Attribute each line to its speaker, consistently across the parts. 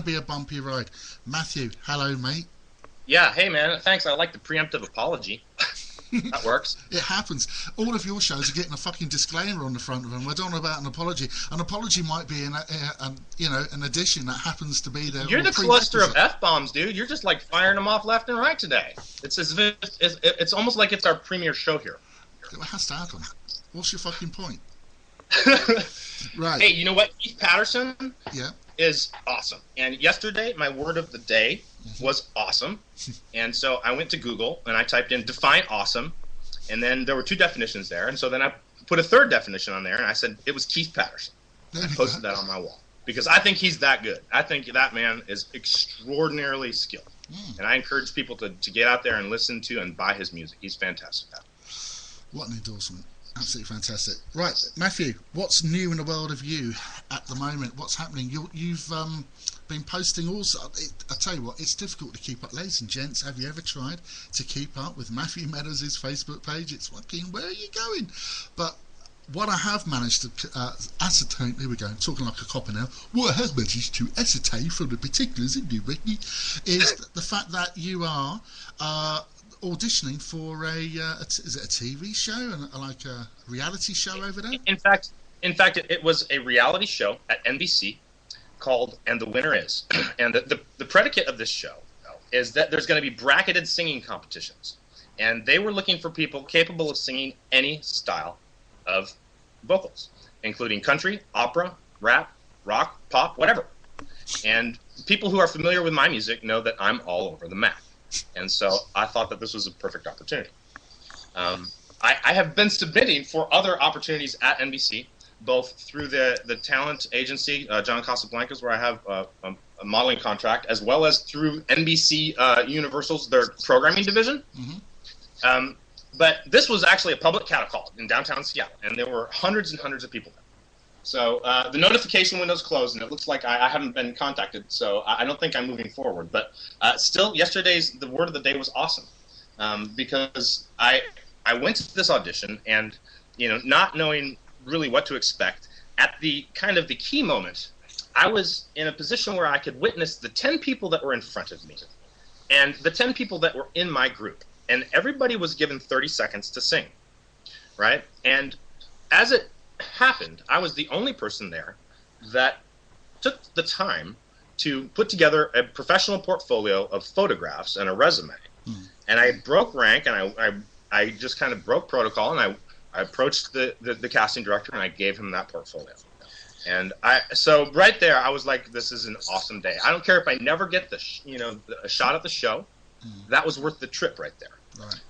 Speaker 1: to be a bumpy ride. Matthew, hello, mate.
Speaker 2: Yeah, hey man, thanks. I like the preemptive apology. That works.
Speaker 1: It happens. All of your shows are getting a fucking disclaimer on the front of them. I don't know about an apology. An apology might be an addition that happens to be there.
Speaker 2: You're the cluster of F-bombs, dude. You're just like firing them off left and right today. It's as if it's almost like it's our premiere show here.
Speaker 1: It has to happen. What's your fucking point? Right.
Speaker 2: Hey, you know what? Keith Patterson
Speaker 1: Yeah.
Speaker 2: is awesome. And yesterday, my word of the day was awesome. And so I went to Google and I typed in define awesome. And then there were two definitions there. And so then I put a third definition on there and I said it was Keith Patterson. I posted that on my wall because I think he's that good. I think that man is extraordinarily skilled. And I encourage people to get out there and listen to and buy his music. He's fantastic.
Speaker 1: What an endorsement. Absolutely fantastic. Right, Matthew, what's new in the world of you at the moment? What's happening? You've been posting also. I tell you what, it's difficult to keep up. Ladies and gents, have you ever tried to keep up with Matthew Meadows' Facebook page? It's fucking, where are you going? But what I have managed to ascertain, here we go, I'm talking like a copper now, what I have managed to ascertain from the particulars in New Whitney is the fact that you are auditioning for is it a TV show and like a reality show over there?
Speaker 2: In fact, it was a reality show at NBC called "And the Winner Is," and the predicate of this show is that there's going to be bracketed singing competitions, and they were looking for people capable of singing any style of vocals, including country, opera, rap, rock, pop, whatever. And people who are familiar with my music know that I'm all over the map. And so I thought that this was a perfect opportunity. I have been submitting for other opportunities at NBC, both through the talent agency, John Casablancas, where I have a modeling contract, as well as through NBC Universal's, their programming division. But this was actually a public cattle call in downtown Seattle, and there were hundreds and hundreds of people there. So the notification window's closed, and it looks like I haven't been contacted, so I don't think I'm moving forward. But still, the word of the day was awesome, because I went to this audition, and not knowing really what to expect, at the kind of the key moment, I was in a position where I could witness the 10 people that were in front of me, and the 10 people that were in my group, and everybody was given 30 seconds to sing, right? And as it happened, I was the only person there that took the time to put together a professional portfolio of photographs and a resume. And I broke rank, and I just kind of broke protocol, and I approached the casting director, and I gave him that portfolio. And so right there, I was like, this is an awesome day. I don't care if I never get a shot at the show. That was worth the trip right there.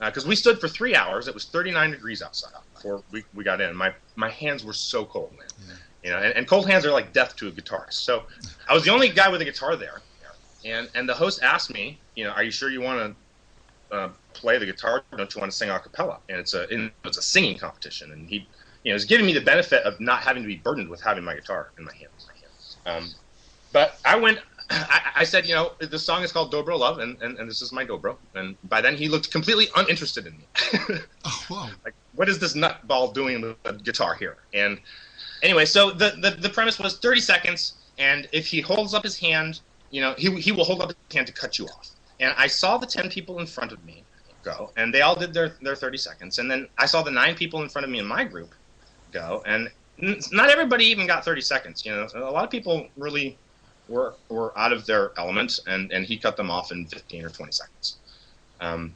Speaker 2: Because we stood for 3 hours. It was 39 degrees outside before we got in. My hands were so cold, man. And cold hands are like death to a guitarist. So I was the only guy with a guitar there. And the host asked me, are you sure you want to play the guitar? Don't you want to sing a cappella? And it's a singing competition. And he was giving me the benefit of not having to be burdened with having my guitar in my hands. But I went. I said, the song is called Dobro Love, and this is my Dobro. And by then, he looked completely uninterested in me.
Speaker 1: Oh, wow. Like,
Speaker 2: what is this nutball doing with a guitar here? And anyway, so the premise was 30 seconds, and if he holds up his hand, he will hold up his hand to cut you off. And I saw the 10 people in front of me go, and they all did their 30 seconds. And then I saw the 9 people in front of me in my group go, and not everybody even got 30 seconds. A lot of people really were out of their element, and he cut them off in 15 or 20 seconds. And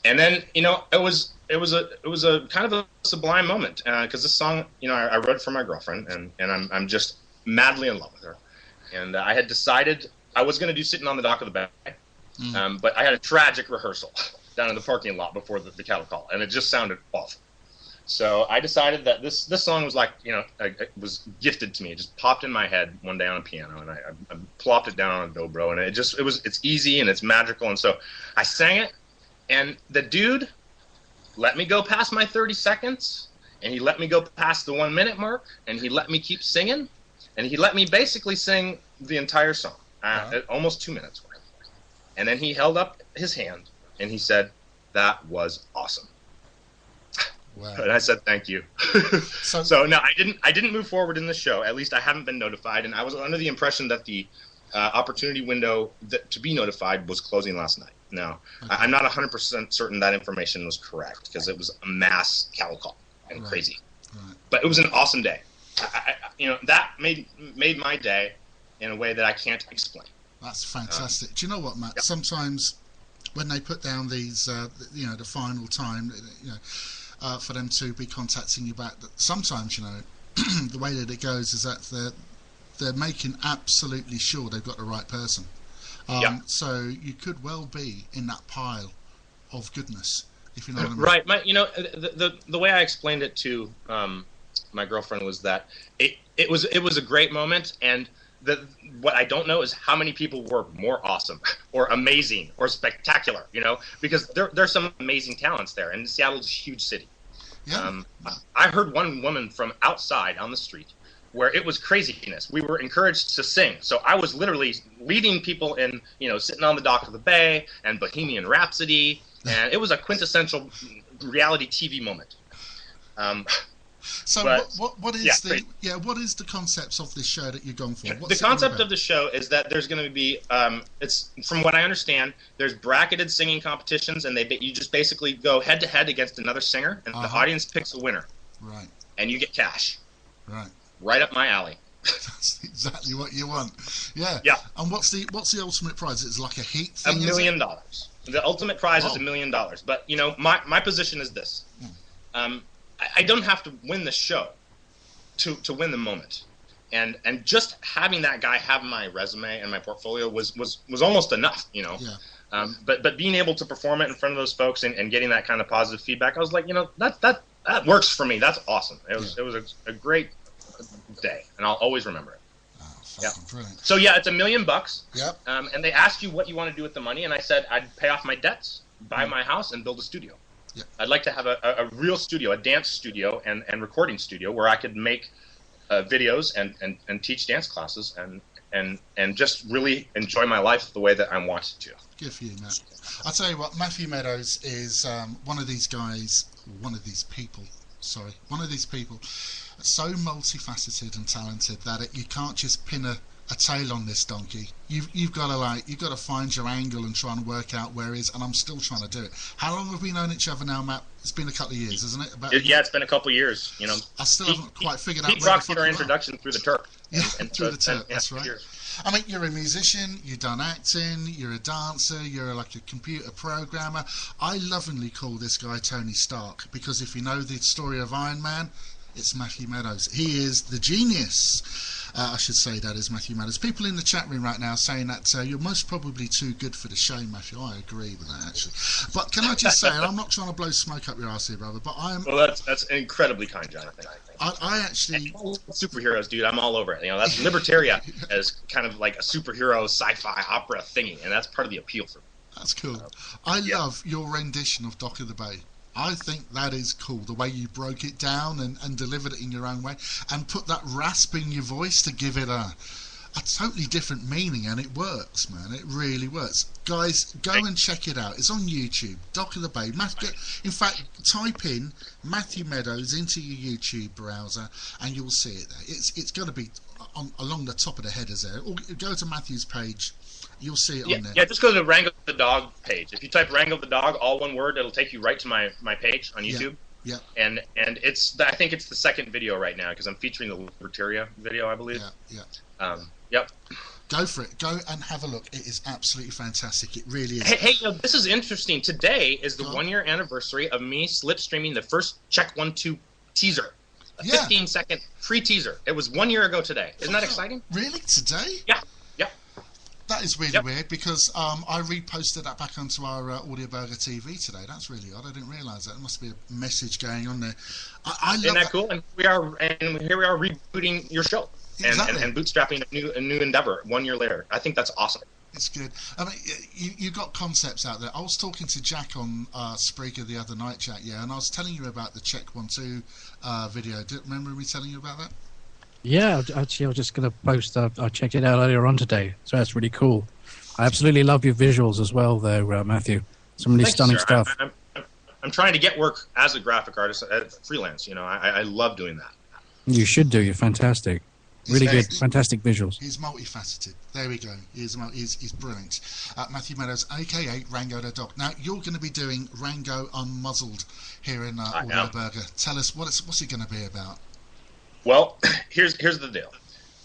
Speaker 2: then it was a kind of a sublime moment, because this song I wrote it for my girlfriend, and I'm just madly in love with her. And I had decided I was going to do Sitting on the Dock of the Bay, but I had a tragic rehearsal down in the parking lot before the cattle call, and it just sounded awful. So I decided that this song was like, it was gifted to me. It just popped in my head one day on a piano, and I plopped it down on a dobro, and it's easy and it's magical. And so I sang it, and the dude let me go past my 30 seconds, and he let me go past the 1 minute mark, and he let me keep singing, and he let me basically sing the entire song, almost 2 minutes worth. And then he held up his hand, and he said, "That was awesome."
Speaker 1: Wow.
Speaker 2: And I said, thank you. So no, I didn't move forward in the show. At least I haven't been notified. And I was under the impression that the opportunity window to be notified was closing last night. Now, I'm not 100% certain that information was correct because it was a mass cattle call and crazy. Right. But it was an awesome day. That made my day in a way that I can't explain.
Speaker 1: That's fantastic. Do you know what, Matt? Yeah. Sometimes when they put down these, the final time, for them to be contacting you back, sometimes, the way that it goes is that they're making absolutely sure they've got the right person. So you could well be in that pile of goodness, if you know what I mean.
Speaker 2: Right. The way I explained it to my girlfriend was that it was a great moment, and what I don't know is how many people were more awesome or amazing or spectacular, because there's some amazing talents there, and Seattle's a huge city. Yeah. I heard one woman from outside on the street where it was craziness. We were encouraged to sing. So I was literally leading people in, sitting on the dock of the bay and Bohemian Rhapsody, and it was a quintessential reality TV moment.
Speaker 1: So what is what is the concepts of this show that you're going for?
Speaker 2: The concept of the show is that there's going to be it's from what I understand, there's bracketed singing competitions, and you just basically go head to head against another singer, and the audience picks a winner.
Speaker 1: Right. And
Speaker 2: you get cash.
Speaker 1: Right.
Speaker 2: Right up my alley.
Speaker 1: That's exactly what you want. Yeah.
Speaker 2: Yeah.
Speaker 1: And what's the ultimate prize? It's like a heat
Speaker 2: thing. $1 million. The ultimate prize is $1 million. But my position is this. I don't have to win the show to win the moment. And just having that guy have my resume and my portfolio was almost enough, Yeah. But being able to perform it in front of those folks and getting that kind of positive feedback, I was like, that works for me. That's awesome. It was a great day, and I'll always remember it.
Speaker 1: Yeah. Brilliant.
Speaker 2: So it's $1 million.
Speaker 1: Yep.
Speaker 2: And they asked you what you want to do with the money, and I said I'd pay off my debts, buy my house, and build a studio.
Speaker 1: Yep.
Speaker 2: I'd like to have a real studio, a dance studio, and recording studio where I could make videos and teach dance classes and just really enjoy my life the way that I wanted to.
Speaker 1: Good for you, Matt. I'll tell you what, Matthew Meadows is one of these people, so multifaceted and talented that you can't just pin a tail on this donkey. You've got to find your angle and try and work out where it is, and I'm still trying to do it. How long have we known each other now, Matt? It's been a couple of years, isn't it?
Speaker 2: It's been a couple of years.
Speaker 1: I still haven't quite figured out.
Speaker 2: Pete proxied our introduction through the Turk.
Speaker 1: Through the Turk. That's right. I mean, you're a musician. You've done acting. You're a dancer. You're like a computer programmer. I lovingly call this guy Tony Stark because if you know the story of Iron Man, it's Matthew Meadows. He is the genius. I should say that is Matthew Meadows. People in the chat room right now saying that you're most probably too good for the show, Matthew. I agree with that, actually. But can I just say, and I'm not trying to blow smoke up your arse here, brother, but I am...
Speaker 2: Well, that's incredibly kind, Jonathan.
Speaker 1: I actually...
Speaker 2: Superheroes, dude, I'm all over it. That's Libertaria as kind of like a superhero sci-fi opera thingy, and that's part of the appeal for me.
Speaker 1: That's cool. I love your rendition of Dock of the Bay. I think that is cool, the way you broke it down and delivered it in your own way and put that rasp in your voice to give it a totally different meaning, and it works, man. It really works. Guys, go and check it out. It's on YouTube, Dock of the Bay. In fact, type in Matthew Meadows into your YouTube browser and you'll see it there. It's going to be along the top of the headers there. Or go to Matthew's page. You'll see it on there.
Speaker 2: Yeah, just go to the Wrangle the Dog page. If you type Wrangle the Dog, all one word, it'll take you right to my page on YouTube.
Speaker 1: Yeah.
Speaker 2: And I think it's the second video right now because I'm featuring the Libertaria video, I believe.
Speaker 1: Yeah.
Speaker 2: Yep.
Speaker 1: Go for it. Go and have a look. It is absolutely fantastic. It really is.
Speaker 2: Hey, this is interesting. Today is the 1-year anniversary of me slipstreaming the first Check 1 2 teaser. A 15-second free teaser. It was 1 year ago today. Isn't that exciting?
Speaker 1: Really? Today?
Speaker 2: Yeah.
Speaker 1: That is really weird because I reposted that back onto our Audio Burger TV today. That's really odd. I didn't realise that. There must be a message going on there. I love
Speaker 2: Isn't that cool? And here we are rebooting your show and bootstrapping a new endeavor 1 year later. I think that's awesome.
Speaker 1: It's good. I mean, you got concepts out there. I was talking to Jack on Spreaker the other night, Jack, and I was telling you about the Check 1 2 video. Remember me telling you about that?
Speaker 3: Yeah, actually, I was just going to post. I checked it out earlier on today, so that's really cool. I absolutely love your visuals as well, there, Matthew. Some really stunning stuff.
Speaker 2: I'm trying to get work as a graphic artist, freelance. I love doing that.
Speaker 3: You should do. You're fantastic. Really good, fantastic visuals.
Speaker 1: He's multifaceted. There we go. He's brilliant. Matthew Meadows, a.k.a. Rango the Dog. Now, you're going to be doing Rango Unmuzzled here in Whataburger. Tell us, what's it going to be about?
Speaker 2: Well, here's the deal.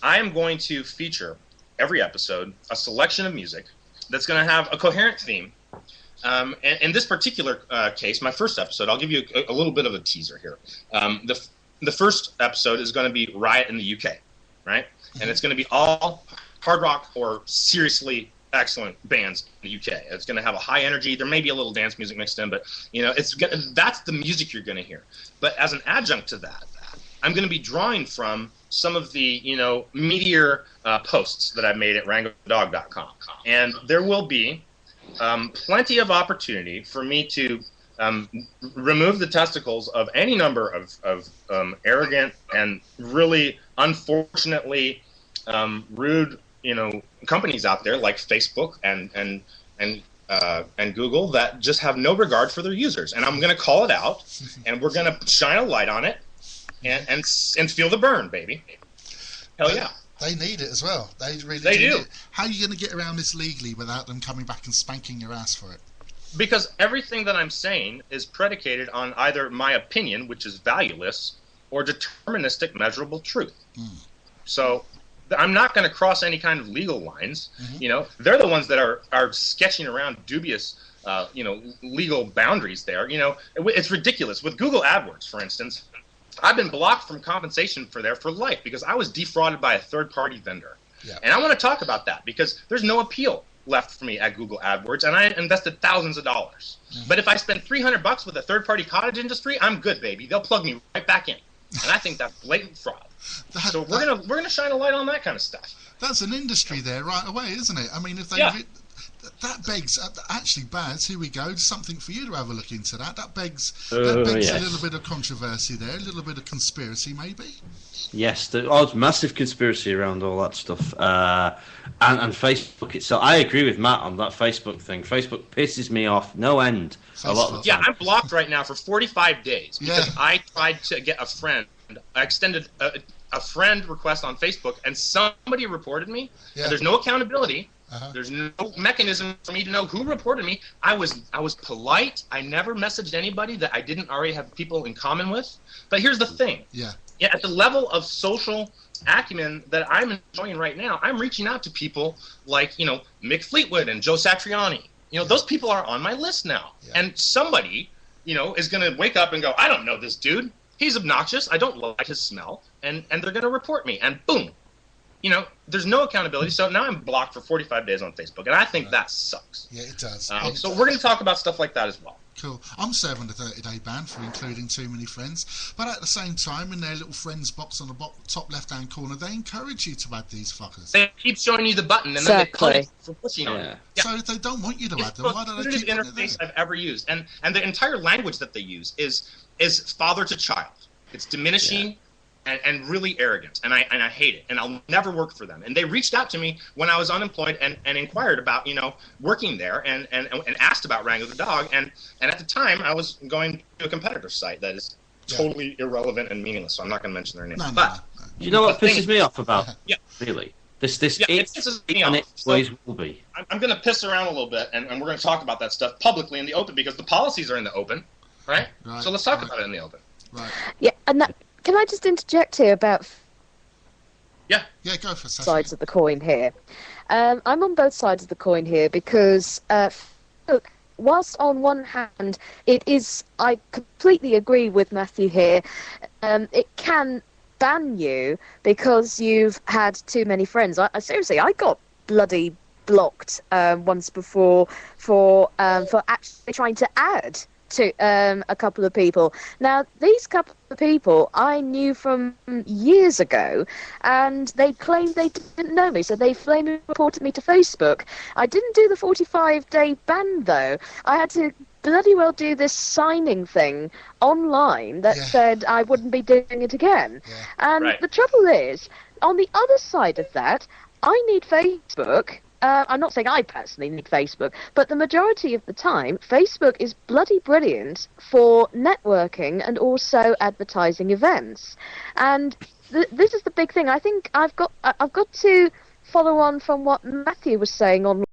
Speaker 2: I am going to feature every episode a selection of music that's going to have a coherent theme. And in this particular case, my first episode, I'll give you a little bit of a teaser here. The first episode is going to be Riot in the UK, right? And it's going to be all hard rock or seriously excellent bands in the UK. It's going to have a high energy. There may be a little dance music mixed in, but that's the music you're going to hear. But as an adjunct to that, I'm going to be drawing from some of the meteor posts that I've made at rangodog.com, and there will be plenty of opportunity for me to remove the testicles of any number of arrogant and really unfortunately rude companies out there like Facebook and Google that just have no regard for their users. And I'm going to call it out, and we're going to shine a light on it and feel the burn, baby. Hell yeah.
Speaker 1: They need it as well. They really
Speaker 2: do.
Speaker 1: Need it. How are you going to get around this legally without them coming back and spanking your ass for it?
Speaker 2: Because everything that I'm saying is predicated on either my opinion, which is valueless, or deterministic, measurable truth. So I'm not going to cross any kind of legal lines. They're the ones that are sketching around dubious, legal boundaries there. It's ridiculous. With Google AdWords, for instance, I've been blocked from compensation for life because I was defrauded by a third-party vendor. Yeah. And I want to talk about that because there's no appeal left for me at Google AdWords, and I invested thousands of dollars. But if I spend $300 with a third-party cottage industry, I'm good, baby. They'll plug me right back in. And I think that's blatant fraud. So we're gonna shine a light on that kind of stuff.
Speaker 1: That's an industry there right away, isn't it? I mean, if they that begs actually, Baz, here we go. Something for you to have a look into that. That begs a little bit of controversy there, a little bit of conspiracy, maybe.
Speaker 4: Yes, there's massive conspiracy around all that stuff, and Facebook itself. I agree with Matt on that Facebook thing. Facebook pisses me off no end. A lot of the time.
Speaker 2: I'm blocked right now for 45 days because I tried to get a friend. I extended a friend request on Facebook, and somebody reported me. And there's no accountability. There's no mechanism for me to know who reported me. I was polite. I never messaged anybody that I didn't already have people in common with. But here's the thing. At the level of social acumen that I'm enjoying right now, I'm reaching out to people like, Mick Fleetwood and Joe Satriani. Those people are on my list now. And somebody, is going to wake up and go, I don't know this dude. He's obnoxious. I don't like his smell. And they're going to report me. And boom. There's no accountability. So now I'm blocked for 45 days on Facebook. And I think that sucks.
Speaker 1: Yeah, it does.
Speaker 2: So we're going to talk about stuff like that as well.
Speaker 1: Cool. I'm serving a 30-day ban for including too many friends. But at the same time, in their little friends box on the top left-hand corner, they encourage you to add these fuckers.
Speaker 2: They keep showing you the button, and then they punish for pushing on it.
Speaker 1: So if they don't want you to add them, why don't they keep
Speaker 2: interface I've ever used. And the entire language that they use is father to child. It's diminishing and really arrogant, and I hate it, and I'll never work for them. And they reached out to me when I was unemployed and inquired about working there and asked about Rango the Dog, and at the time I was going to a competitor site that is totally irrelevant and meaningless, so I'm not going to mention their name.
Speaker 4: No. You know what pisses me off about really? This it pisses me off. It always will be.
Speaker 2: I'm going to piss around a little bit, and we're going to talk about that stuff publicly in the open because the policies are in the open, right? So let's talk about it in the open.
Speaker 1: Right.
Speaker 5: Yeah, and that. Can I just interject here about
Speaker 1: go for
Speaker 5: sides of the coin here? I'm on both sides of the coin here because, look, whilst on one hand it is, I completely agree with Matthew here, it can ban you because you've had too many friends. I seriously, I got bloody blocked once before for actually trying to add to a couple of people. Now, these couple of people I knew from years ago, and they claimed they didn't know me, so they flaming reported me to Facebook. I didn't do the 45-day ban, though. I had to bloody well do this signing thing online that said I wouldn't be doing it again. And the trouble is, on the other side of that, I need Facebook I'm not saying I personally need Facebook, but the majority of the time, Facebook is bloody brilliant for networking and also advertising events. And this is the big thing. I think I've got to follow on from what Matthew was saying on